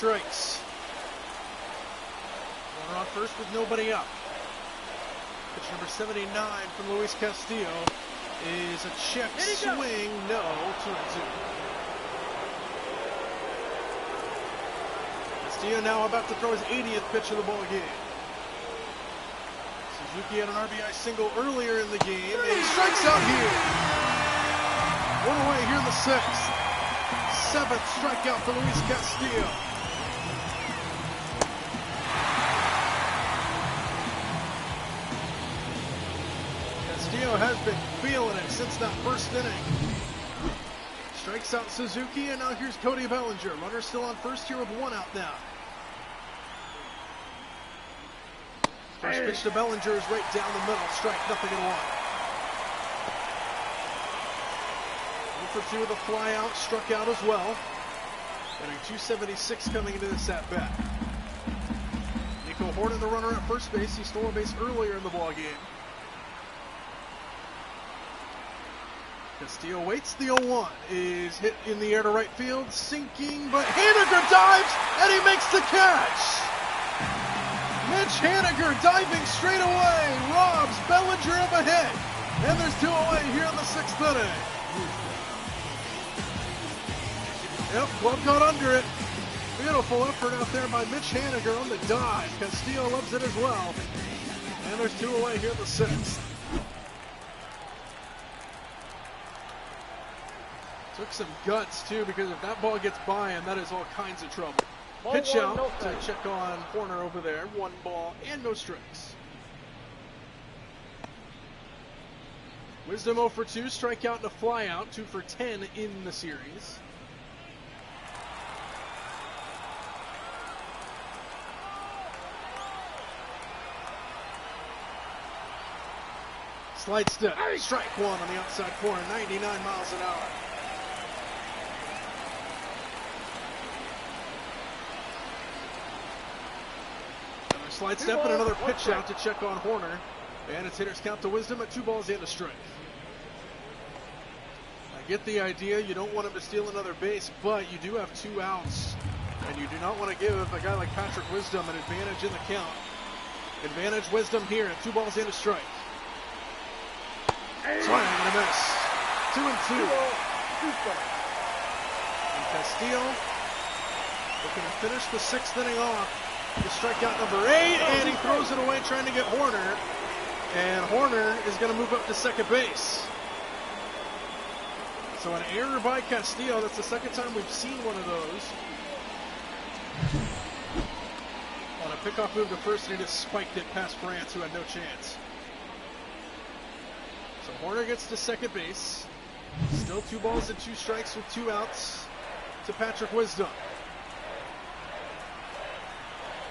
strikes. Runner on first with nobody up. Pitch number 79 from Luis Castillo is a check swing. No, 2-2. Castillo now about to throw his 80th pitch of the ball game. Suzuki had an RBI single earlier in the game, and he strikes out here. One away here in the sixth. 7th strikeout for Luis Castillo. Castillo has been feeling it since that first inning. Strikes out Suzuki, and now here's Cody Bellinger. Runner still on first here with 1 out now. First pitch to Bellinger is right down the middle. Strike, nothing in 1. 1 for 2 with a fly out, struck out as well. Getting 276 coming into this at bat. Nico Horton, the runner at first base. He stole a base earlier in the ball game. Castillo waits. The 0-1 is hit in the air to right field, sinking, but Haniger dives and he makes the catch. Mitch Haniger diving straight away, robs Bellinger of a hit, and there's 2 away here in the 6th inning. Yep, glove got under it. Beautiful effort out there by Mitch Haniger on the dive. Castillo loves it as well, and there's 2 away here in the 6th. Took some guts too, because if that ball gets by him, that is all kinds of trouble. Pitch out to check on Horner over there. 1 ball and no strikes. Wisdom 0 for 2, strikeout and a fly out. 2 for 10 in the series. Slide step, strike 1 on the outside corner, 99 miles an hour. Slide step and another pitch out to check on Horner. And it's hitter's count to Wisdom at 2 balls and a strike. I get the idea. You don't want him to steal another base, but you do have 2 outs. And you do not want to give a guy like Patrick Wisdom an advantage in the count. Advantage Wisdom here at 2 balls and a strike. Swing and a miss. 2-2. And Castillo looking to finish the 6th inning off. The strikeout number 8, and he throws it away trying to get Horner. And Horner is going to move up to second base. So an error by Castillo. That's the 2nd time we've seen one of those. On a pickoff move to first, and he just spiked it past France, who had no chance. So Horner gets to second base. Still 2 balls and 2 strikes with 2 outs to Patrick Wisdom.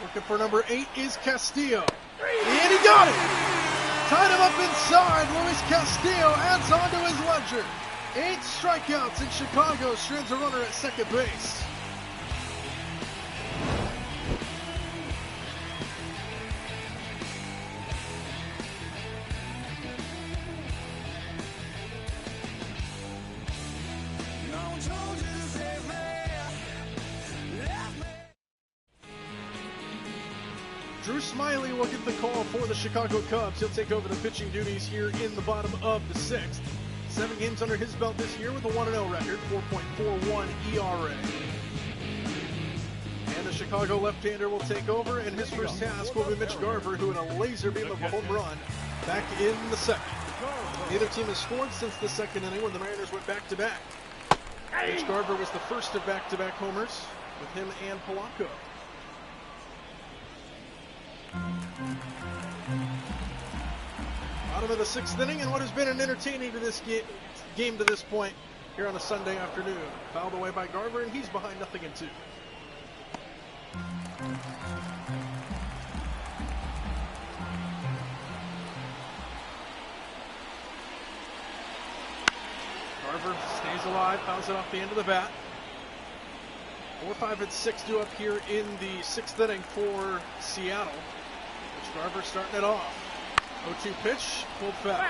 Looking for number 8 is Castillo. And he got it! Tied him up inside. Luis Castillo adds on to his ledger. 8 strikeouts in Chicago. Strands a runner at second base. Drew Smyly will get the call for the Chicago Cubs. He'll take over the pitching duties here in the bottom of the 6th. 7 games under his belt this year with a 1-0 record, 4.41 ERA. And the Chicago left-hander will take over, and his first task will be Mitch Garver, who in a laser beam of a home run back in the 2nd. Neither team has scored since the 2nd inning when the Mariners went back-to-back. Mitch Garver was the first of back-to-back homers with him and Polanco. Bottom of the 6th inning, and what has been an entertaining to this game to this point here on a Sunday afternoon. Fouled away by Garver, and he's behind 0-2. Garver stays alive, fouls it off the end of the bat. 4, 5, and 6 due up here in the 6th inning for Seattle. Mitch Garver starting it off. 0-2 pitch, pulled foul.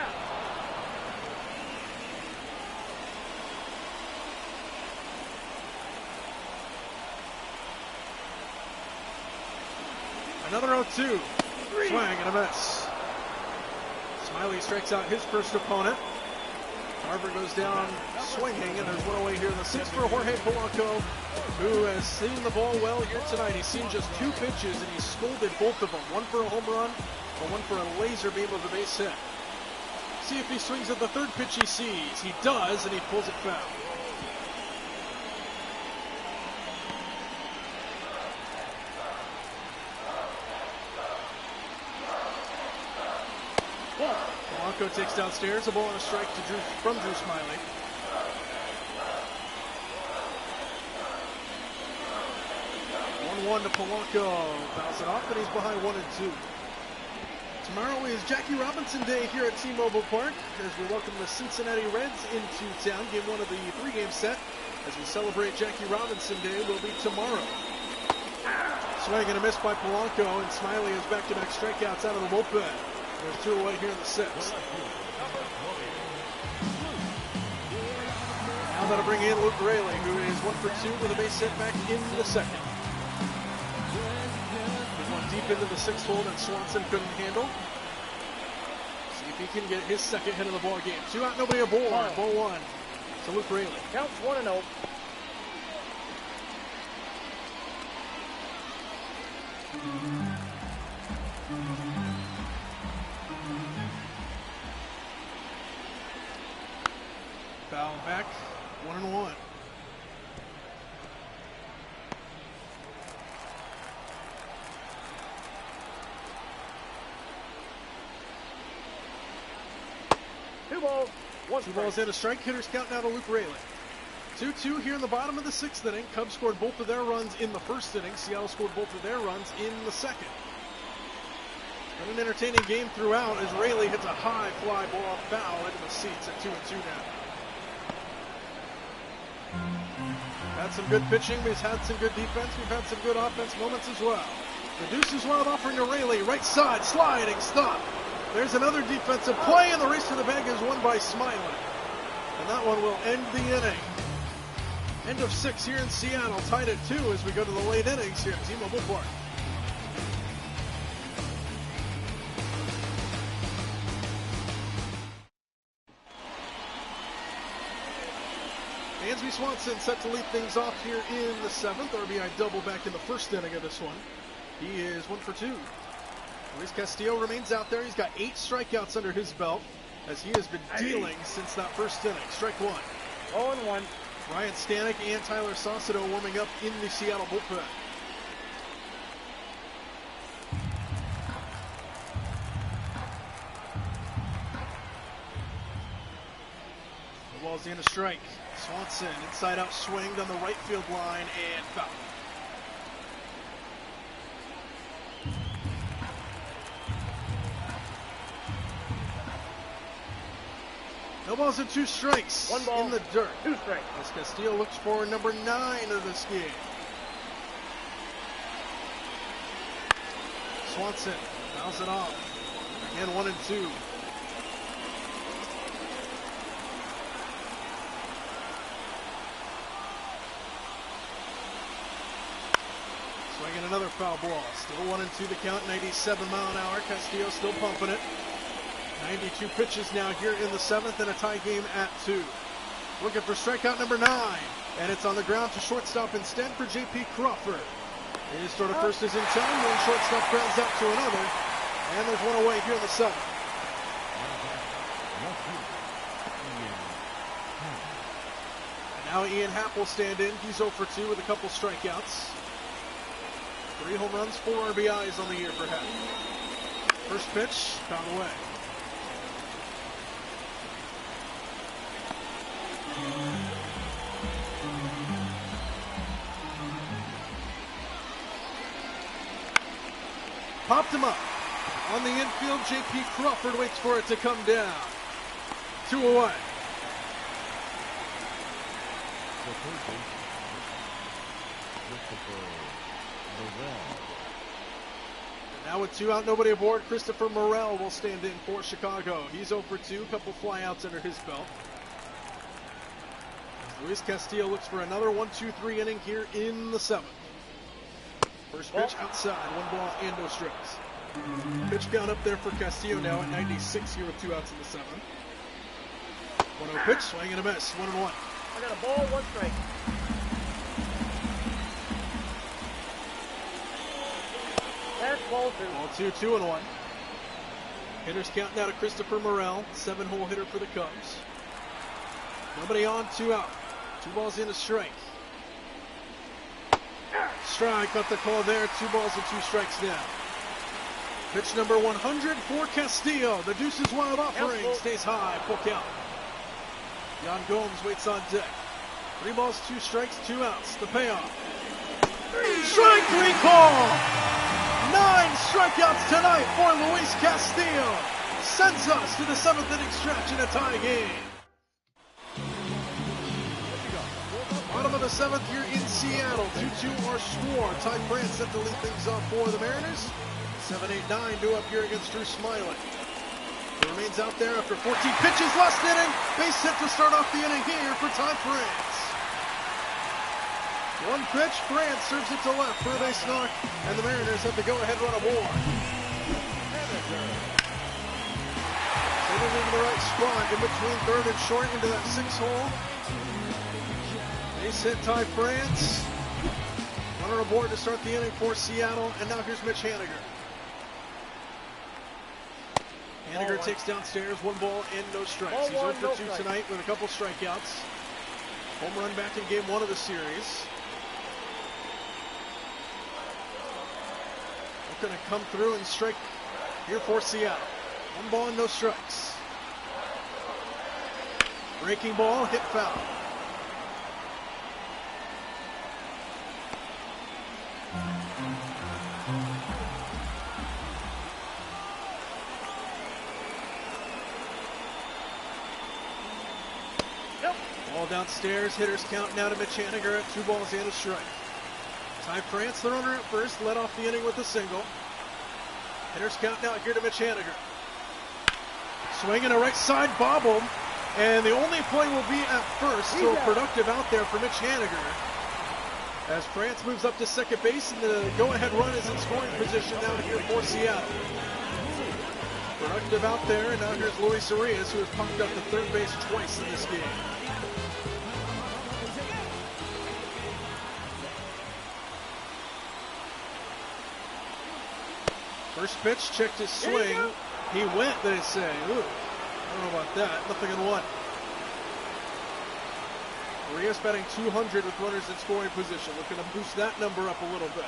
Another 0-2. Swing and a miss. Smiley strikes out his first opponent. Garver goes down swinging, and there's one away here in the sixth for Jorge Polanco, who has seen the ball well here tonight. He's seen just 2 pitches, and he's scolded both of them. One for a home run, and one for a laser beam of a base hit. See if he swings at the third pitch he sees. He does, and he pulls it foul. Polanco takes downstairs, a ball and a strike to from Drew Smiley. One to Polanco, fouls it off, and he's behind 1-2. Tomorrow is Jackie Robinson Day here at T-Mobile Park as we welcome the Cincinnati Reds into town. Game 1 of the 3-game set as we celebrate Jackie Robinson Day will be tomorrow. Swing and a miss by Polanco, and Smiley has back-to-back strikeouts out of the bullpen. There's 2 away here in the 6th. Now that'll bring in Luke Raley, who is 1 for 2 with a base hit back in the 2nd. Deep into the 6th hole that Swanson couldn't handle. See if he can get his 2nd hit of the ball game. 2 out, nobody aboard. Ball 1 to Luke Raley. Counts 1-0. Foul back, 1-1. Two balls and a strike. Hitters count now to Luke Raley. 2-2 here in the bottom of the 6th inning. Cubs scored both of their runs in the 1st inning. Seattle scored both of their runs in the 2nd. Been an entertaining game throughout as Raley hits a high fly ball foul into the seats at 2-2 now. Had some good pitching. We've had some good defense. We've had some good offense moments as well. The deuce is wild offering to Raley. Right side, sliding, stop. There's another defensive play, and the race to the bag is won by Smiley. And that one will end the inning. End of 6 here in Seattle, tied at 2 as we go to the late innings here at T-Mobile Park. Dansby Swanson set to lead things off here in the 7th. RBI double back in the 1st inning of this one. He is 1 for 2. Luis Castillo remains out there. He's got 8 strikeouts under his belt as he has been dealing since that 1st inning. Strike 1. 0-1. Ryan Stanek and Tyler Saucedo warming up in the Seattle bullpen. The ball's in a strike. Swanson inside out swing on the right field line and foul. No balls and 2 strikes. 1 ball, in the dirt. 2 strikes. As Castillo looks for number 9 of this game. Swanson fouls it off. Again, 1-2. Swinging another foul ball. Still 1-2 the count. 97 mile an hour. Castillo still pumping it. 92 pitches now here in the 7th and a tie game at 2. Looking for strikeout number 9. And it's on the ground to shortstop instead for J.P. Crawford. His throw to first is in time. One shortstop grounds out to another. And there's one away here in the 7th. And now Ian Happ will stand in. He's 0 for 2 with a couple strikeouts. 3 home runs, 4 RBIs on the year for Happ. First pitch, fouled away. Popped him up. On the infield, J.P. Crawford waits for it to come down. 2 away. Now with 2 out, nobody aboard, Christopher Morel will stand in for Chicago. He's 0 for 2, couple flyouts under his belt. Luis Castillo looks for another 1-2-3 inning here in the 7th. First pitch outside, 1 ball and no strikes. Pitch count up there for Castillo now at 96 here with 2 outs in the 7th. 1-0 pitch, swing and a miss, 1-1. I got a ball, 1 strike. That's ball 2. Ball 2, 2-1. Hitters count now to Christopher Morel, 7-hole hitter for the Cubs. Nobody on, 2 out. 2 balls in a strike. Strike, got the call there, 2 balls and 2 strikes now. Pitch number 100 for Castillo. The Deuces wild offering stays high, full count. Yan Gomes waits on deck. 3 balls, 2 strikes, 2 outs. The payoff. Strike 3 call. 9 strikeouts tonight for Luis Castillo. Sends us to the 7th inning stretch in a tie game. Bottom of the 7th here in Seattle. 2-2 our score. Ty France set to lead things off for the Mariners. 7-8-9 due up here against Drew Smyly. He remains out there after 14 pitches last inning. Base hit to start off the inning here for Ty France. 1 pitch, France serves it to left for a base knock, and the Mariners have the go-ahead run aboard. Sitting into the right spot in between 3rd and short into that 6-hole. Base hit Ty France. Runner aboard to start the inning for Seattle, and now here's Mitch Haniger. Haniger takes downstairs, 1 ball and no strikes. He's 0 for 2 tonight with a couple strikeouts. Home run back in game 1 of the series. Going to come through and strike here for Seattle. 1 ball and no strikes. Breaking ball, hit foul. Ball downstairs, hitters count now to Mitch Haniger at 2 balls and a strike. Ty France, the runner at first, led off the inning with a single. Hitters count now here to Mitch Haniger. Swinging a right side bobble, and the only play will be at first, so productive out there for Mitch Haniger. As France moves up to second base, and the go-ahead run is in scoring position now here for Seattle. Productive out there, and now here's Luis Arias, who has popped up to third base twice in this game. First pitch, checked his swing. He went, they say. Ooh, I don't know about that. Nothing in 1. Arias batting 200 with runners in scoring position. Looking to boost that number up a little bit.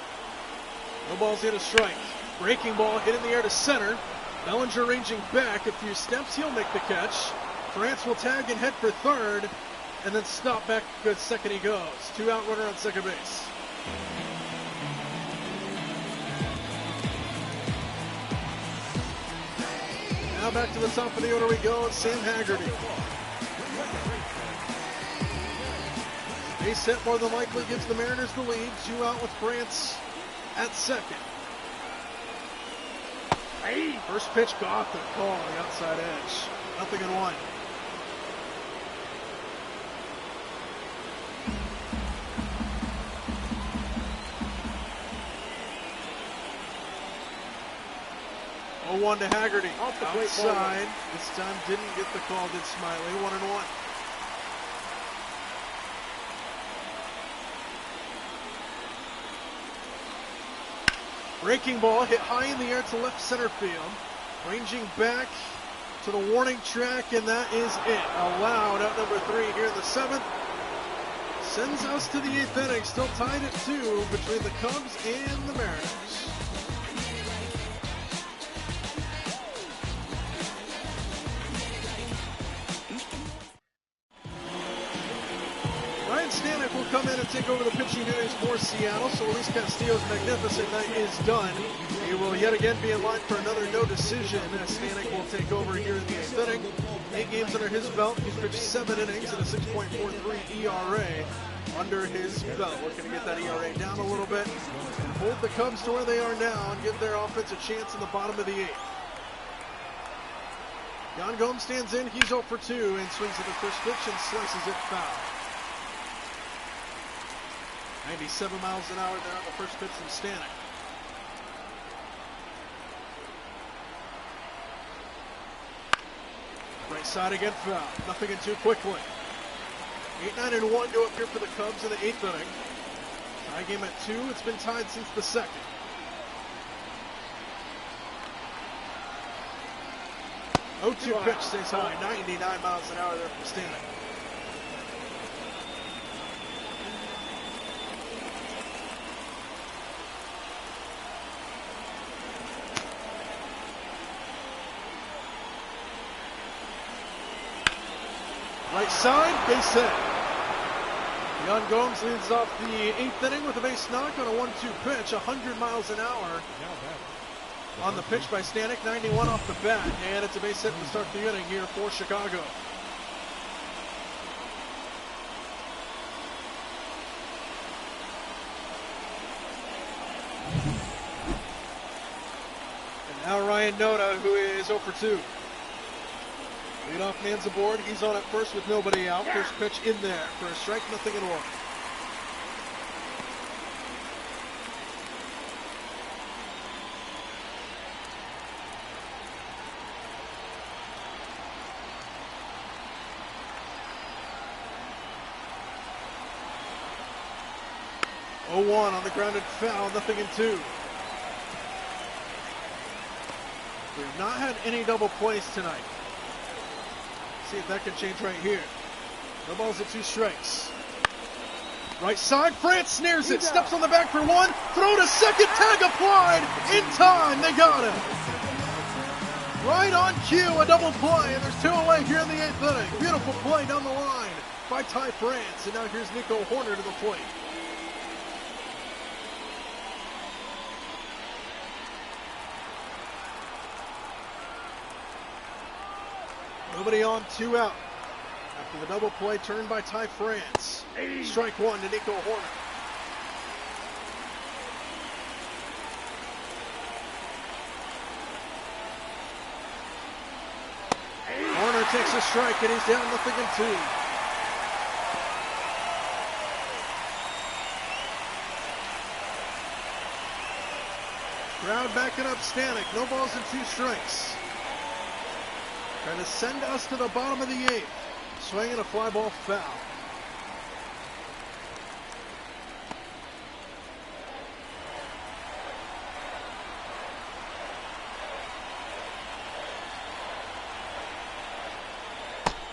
No balls in, a strike. Breaking ball hit in the air to center. Bellinger ranging back a few steps. He'll make the catch. France will tag and head for 3rd. And then stop back at second he goes. 2 out runner on second base. Now back to the top of the order we go, and Sam Haggerty. Base hit more than likely gives the Mariners the lead. 2 out with France at second. First pitch got the call on the outside edge. Nothing in 1. One to Haggerty. Outside. This time didn't get the call, did Smyly. 1-1. Breaking ball hit high in the air to left center field. Ranging back to the warning track, and that is it. Allowed out number 3 here in the 7th. Sends us to the 8th inning. Still tied at 2 between the Cubs and the Mariners. Stanek will come in and take over the pitching innings for Seattle, so Luis Castillo's magnificent night is done. He will yet again be in line for another no decision as Stanek will take over here in the 8th inning. 8 games under his belt. He's pitched 7 innings and a 6.43 ERA under his belt. Looking to get that ERA down a little bit and hold the Cubs to where they are now and give their offense a chance in the bottom of the 8th. Yan Gomes stands in. He's 0 for 2 and swings at the first pitch and slices it foul. 97 miles an hour there on the first pitch from Stanek. Right side again, foul. Nothing in two quickly. 8-9-1 go up here for the Cubs in the 8th inning. Tie game at 2. It's been tied since the 2nd. Oh, 2 pitch stays high. 99 miles an hour there from Stanek. Right side, base hit. Yan Gomes leads off the 8th inning with a base knock on a 1-2 pitch, 100 miles an hour on the pitch by Stanek, 91 off the bat, and it's a base hit to start the inning here for Chicago. And now Ryan Noda, who is 0 for 2. Leadoff man's aboard. He's on at first with nobody out. First pitch in there for a strike, nothing and 1. Oh, 1 on the grounded foul, nothing in 2. We've not had any double plays tonight. See if that can change right here. No balls at 2 strikes. Right side, France snares it, steps on the back for 1, throw to second, tag applied, in time, they got him. Right on cue, a double play, and there's 2 away here in the 8th inning. Beautiful play down the line by Ty France, and now here's Nico Hoerner to the plate. Nobody on, 2 out. After the double play turned by Ty France. Strike 1 to Nico Hoerner. Hoerner takes a strike and he's down nothing in 2. Crowd backing up Stanek. No balls and 2 strikes. Trying to send us to the bottom of the 8th. Swinging a fly ball foul.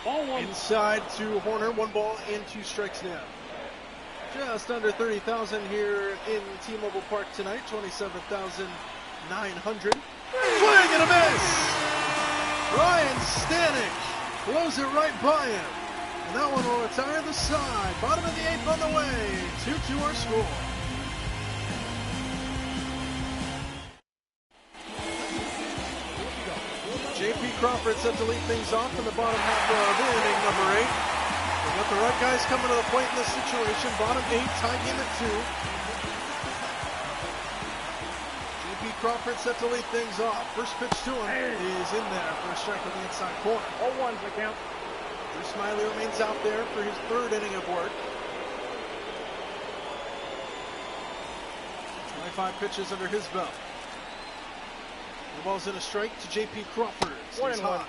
Ball 1. Inside to Hoerner. 1 ball and 2 strikes now. Just under 30,000 here in T-Mobile Park tonight. 27,900. Swing and a miss! Ryan Stanek blows it right by him. And that one will retire the side. Bottom of the 8th on the way. 2-2 our score. J.P. Crawford set to lead things off in the bottom half of inning number 8. We've got the right guys coming to the plate in this situation. Bottom 8, tie game at 2. Crawford set to lead things off. First pitch to him is in there for a strike on the inside corner. 0-1's the count. Drew Smiley remains out there for his 3rd inning of work. 25 pitches under his belt. The ball's in a strike to J.P. Crawford. 1-1.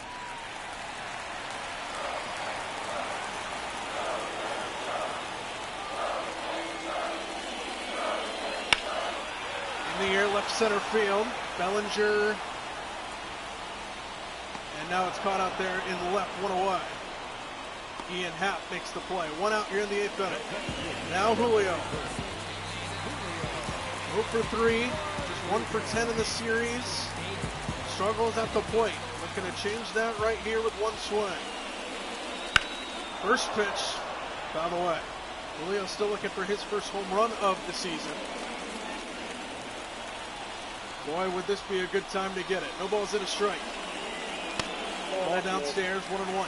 In the air, left center field. Bellinger. And now it's caught out there in the left, 1 away. Ian Happ makes the play. 1 out here in the 8th inning. Now Julio. 0 for 3. Just 1 for 10 in the series. Struggles at the plate. Looking to change that right here with 1 swing. First pitch. Fouled away. Julio still looking for his first home run of the season. Boy, would this be a good time to get it. No balls in a strike. Ball downstairs, 1-1.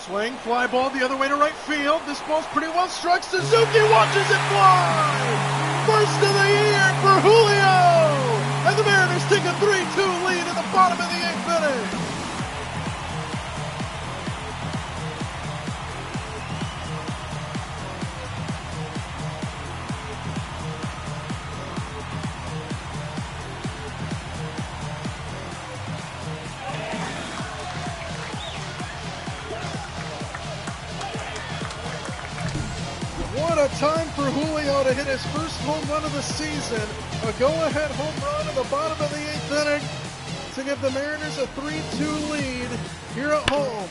Swing, fly ball the other way to right field. This ball's pretty well struck. Suzuki watches it fly! First of the year for Julio! And the Mariners take a 3-2 lead at the bottom of the 8th inning. What a time for Julio to hit his first home run of the season. A go-ahead home run in the bottom of the 8th inning to give the Mariners a 3-2 lead here at home.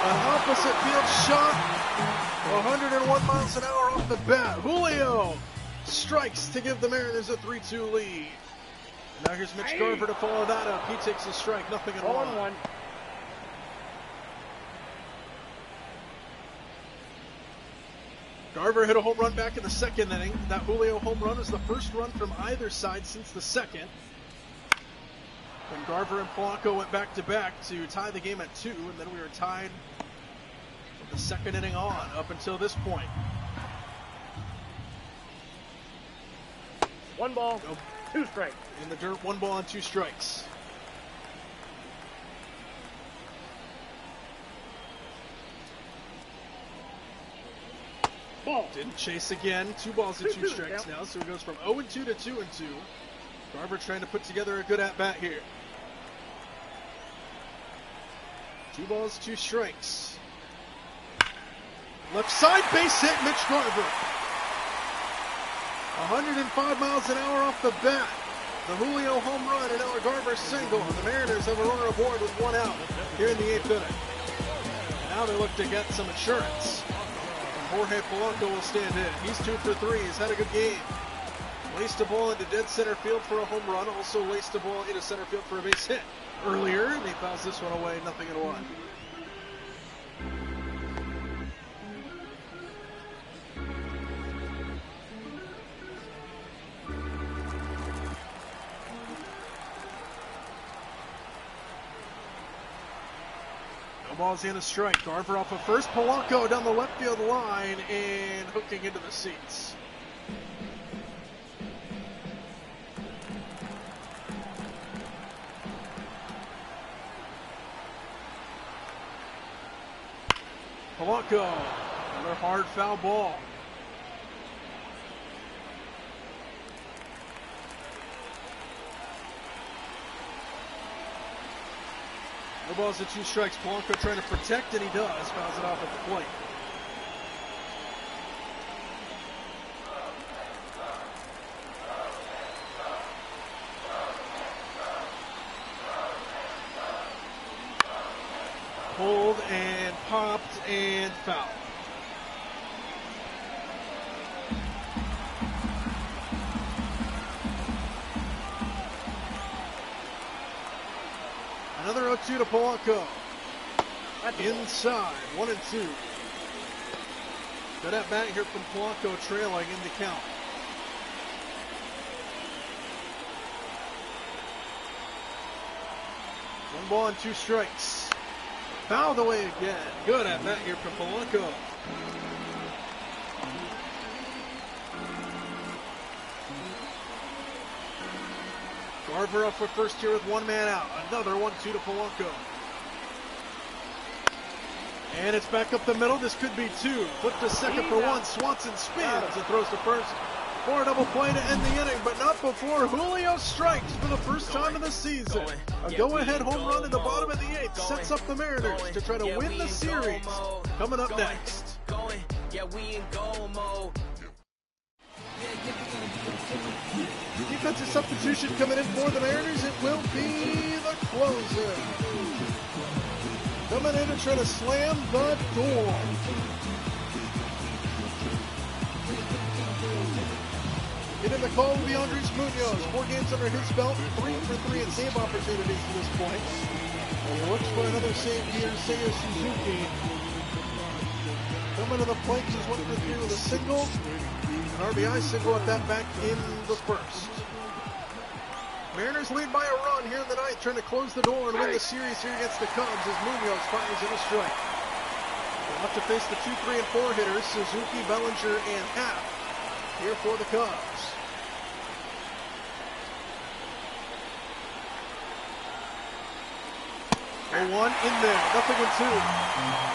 An opposite field shot, 101 miles an hour off the bat. Julio strikes to give the Mariners a 3-2 lead. Now here's Mitch Garver to follow that up. He takes a strike, 0-1. Garver hit a home run back in the 2nd inning. That Julio home run is the first run from either side since the 2nd. When Garver and Polanco went back-to-back to tie the game at 2, and then we were tied from the 2nd inning on up until this point. 1 ball, 2 strikes. In the dirt, 1 ball and 2 strikes. Ball. Didn't chase again. 2 balls and 2 strikes now, so he goes from 0-2 to 2-2. Garver trying to put together a good at-bat here. 2 balls, 2 strikes. Left side base hit, Mitch Garver. 105 miles an hour off the bat. The Julio home run and now a Garver single. The Mariners have a runner aboard with 1 out here in the 8th inning. Now they look to get some insurance. Jorge Polanco will stand in. He's 2 for 3. He's had a good game. Laced a ball into dead center field for a home run. Also laced a ball into center field for a base hit earlier. And he fouls this one away, 0-1. No balls in, a strike. Garver off of first. Polanco down the left field line and hooking into the seats. Polanco, another hard foul ball. No balls and 2 strikes. Polanco trying to protect, and he does. Fouls it off at the plate. Pulled and popped and fouled. Another 0-2 to Polanco. Inside, 1-2. Good at bat here from Polanco, trailing in the count. One ball and 2 strikes. Fouled away again. Good at bat here from Polanco. Garver up for first here with 1 man out. Another 1-2 to Polanco. And it's back up the middle. This could be 2. Flip to second for 1. Swanson spins and throws to first for a double play to end the inning, but not before Julio strikes for the first time in the season. A go-ahead home run in the bottom of the 8th sets up the Mariners to try to win the series. Coming up next. Defensive substitution coming in for the Mariners. It will be the closer. Coming in to try to slam the door. Getting the call will be Andres Munoz. 4 games under his belt, 3 for 3 in save opportunities to this point. And he looks for another save here, Seiya Suzuki. Coming to the plate, just 1 for 3 with a single. An RBI single at that back in the first. Mariners lead by a run here in the 9th, trying to close the door and win the series here against the Cubs as Munoz fires in a strike. They'll have to face the 2, 3, and 4 hitters, Suzuki, Bellinger, and Happ, here for the Cubs. Oh, 1 in there, 0-2.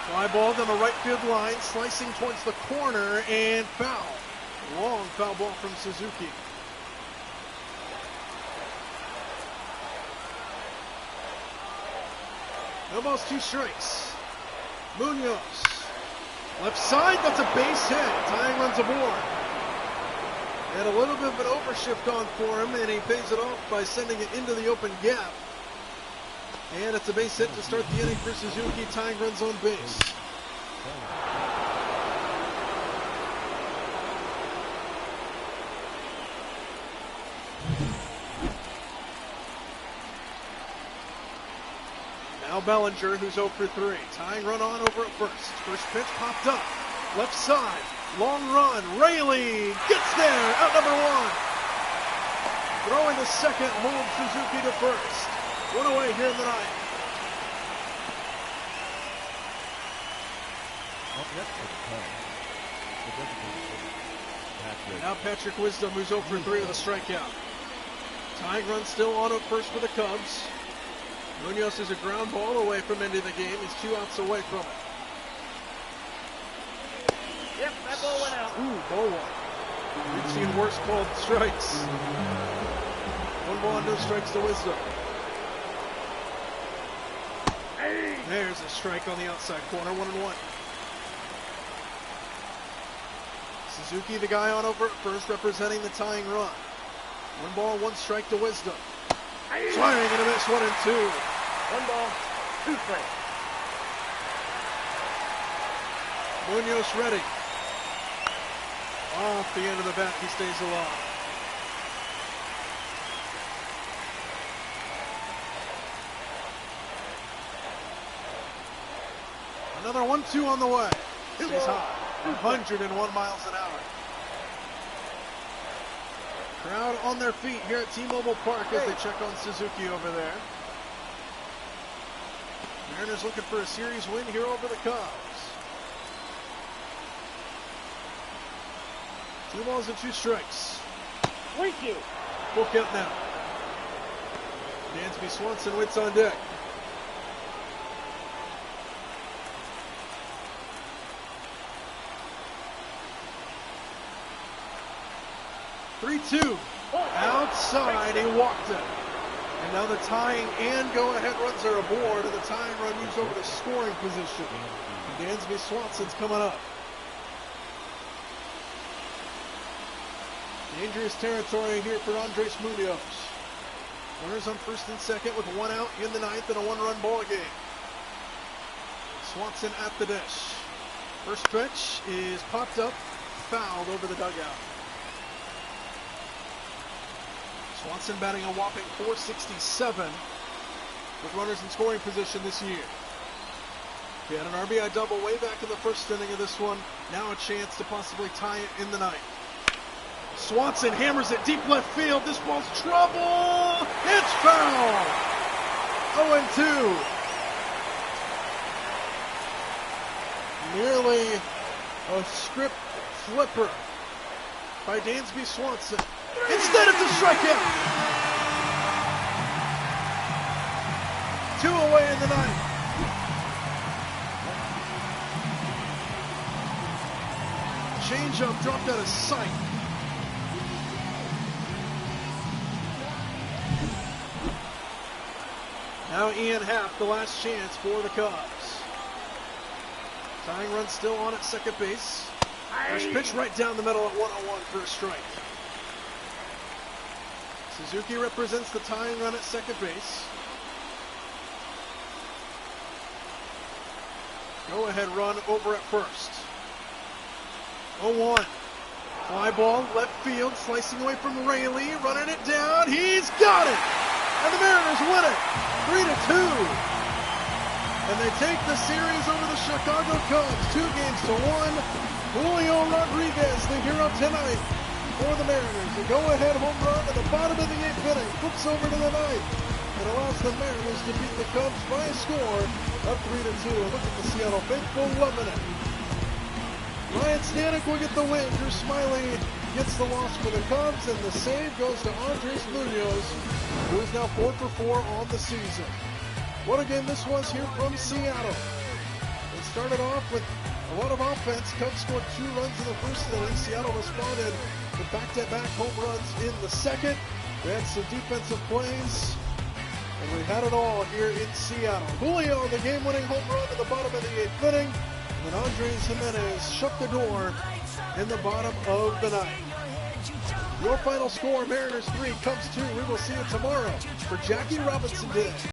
Fly ball down the right field line, slicing towards the corner, and foul. Long foul ball from Suzuki. Almost 2 strikes. Munoz. Left side, that's a base hit. Tying runs aboard. And a little bit of an overshift on for him, and he pays it off by sending it into the open gap. And it's a base hit to start the inning for Suzuki. Tying runs on base. Now Bellinger, who's 0 for 3. Tying run on over at first. First pitch popped up. Left side. Long run. Raley gets there. Out number 1. Throwing to second. Hold Suzuki to first. 1 away here in the ninth. Now Patrick Wisdom, who's 0 for 3 with a strikeout. Tying run still on at first for the Cubs. Munoz is a ground ball away from ending the game. He's 2 outs away from it. Yep, that ball went out. Ooh, ball 1. We've seen worse called strikes. 1 ball and no strikes to Wisdom. Hey. There's a strike on the outside corner, 1-1. Suzuki, the guy on over at first, representing the tying run. 1 ball, 1 strike to Wisdom. Hey. Swing and a miss, 1-2. 1 ball, 2 strikes. Munoz ready. Off the end of the bat, he stays alive. Another 1-2 on the way. Stays high. 101 miles an hour. Crowd on their feet here at T-Mobile Park as they check on Suzuki over there. Mariners looking for a series win here over the Cubs. 2 balls and 2 strikes. Thank you. Full count now. Dansby Swanson waits on deck. Three-two. Outside, he walked it. And now the tying and go-ahead runs are aboard, and the tying run moves over to scoring position. Dansby Swanson's coming up. Dangerous territory here for Andres Munoz. Runners on first and second with 1 out in the ninth and a 1-run ball game. Swanson at the dish. First pitch is popped up, fouled over the dugout. Swanson batting a whopping .467 with runners in scoring position this year. He had an RBI double way back in the first inning of this one. Now a chance to possibly tie it in the ninth. Swanson hammers it deep left field. This ball's trouble. It's foul. 0-2. Nearly a script flipper by Dansby Swanson. Instead, it's a strikeout. 2 away in the ninth. Changeup dropped out of sight. Now Ian Happ, the last chance for the Cubs. Tying run still on at second base. First pitch right down the middle at 1-1 for a strike. Suzuki represents the tying run at second base. Go-ahead run over at first. 0-1. Fly ball, left field, slicing away from Raley, running it down. He's got it! And the Mariners win it, 3-2. And they take the series over the Chicago Cubs, 2-1. Julio Rodriguez, the hero tonight for the Mariners. A go-ahead home run at the bottom of the 8th inning, flips over to the ninth, and allows the Mariners to beat the Cubs by a score of 3-2. Look at the Seattle faithful loving it. Ryan Stanek will get the win. Drew Smyly gets the loss for the Cubs, and the save goes to Andres Munoz, who is now 4 for 4 on the season. What a game this was here from Seattle. It started off with a lot of offense. Cubs scored 2 runs in the first inning. Seattle responded with back-to-back home runs in the second. They had some defensive plays. And we had it all here in Seattle. Julio, the game-winning home run at the bottom of the 8th inning. And then Andres Gimenez shut the door in the bottom of the 9th. Your final score, Mariners 3, Cubs 2. We will see you tomorrow for Jackie Robinson Day.